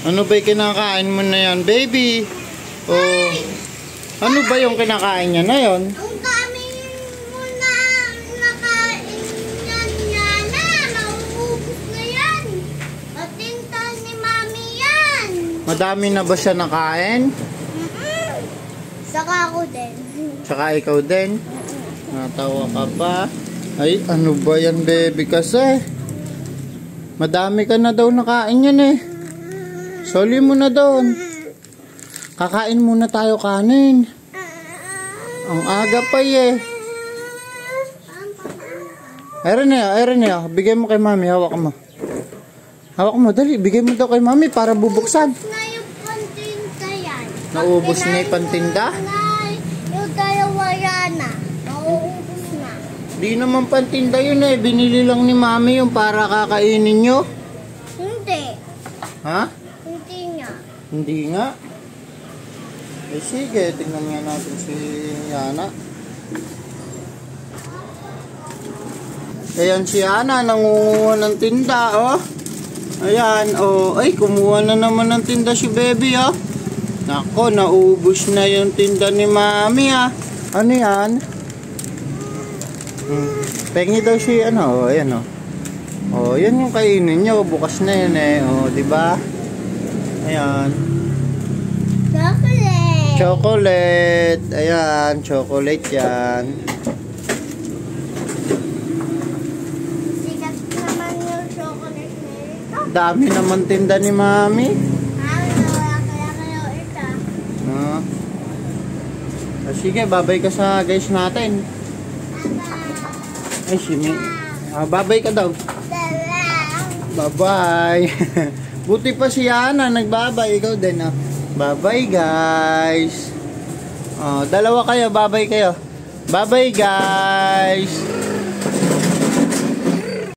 Ano ba yung kinakain mo na yan, baby? Oh, ano ba yung kinakain niya na yon? Ang dami mo na nakain yan, Yana. Nauubos na yan. Patinta ni Mami yan. Madami na ba siya nakain? Saka ako din. Tsaka ikaw din? Natawa ka pa? Ay, ano ba yan, baby? Kasi madami ka na daw nakain yan eh. Soli mo na doon. Kakain muna tayo kanin. Ang aga pa eh. Ayun na. Bigay mo kay Mami. Hawak mo. Hawak mo. Dali. Bigay mo daw kay Mami para bubuksan. Na yung pantinda yan. Naubos na yung pantinda? Yung dalawa yan na. Nauubos na. Di naman pantinda yun eh. Binili lang ni Mami yung para kakainin nyo. Hindi. Ha? Hindi nga. Hindi nga. Eh sige, tingnan nga natin si Yana. Ayan si Yana, nangunguha ng tinda, oh. Ayan, oh. Ay, kumuha na naman ng tinda si baby, oh. Nako, naubos na yung tinda ni Mami, ah. Ano yan? Pengi daw si, ano, oh. Ayan, oh. Oh, yan yung kainin nyo. Bukas na yun, eh. Oh, diba? Ayan. Chocolate. Chocolate. Ayan, chocolate yan. Sikat naman yung chocolate na ito. Dami naman tinda ni Mami. Kaya ito. Ah. Sige, babay ka sa guys natin. Ay, simi. Babay ka daw. Bye-bye. Buti pa si Yana, nagbabay. Ikaw din, ah. Bye-bye, guys. Oh, dalawa kayo, bye-bye kayo. Bye-bye, guys.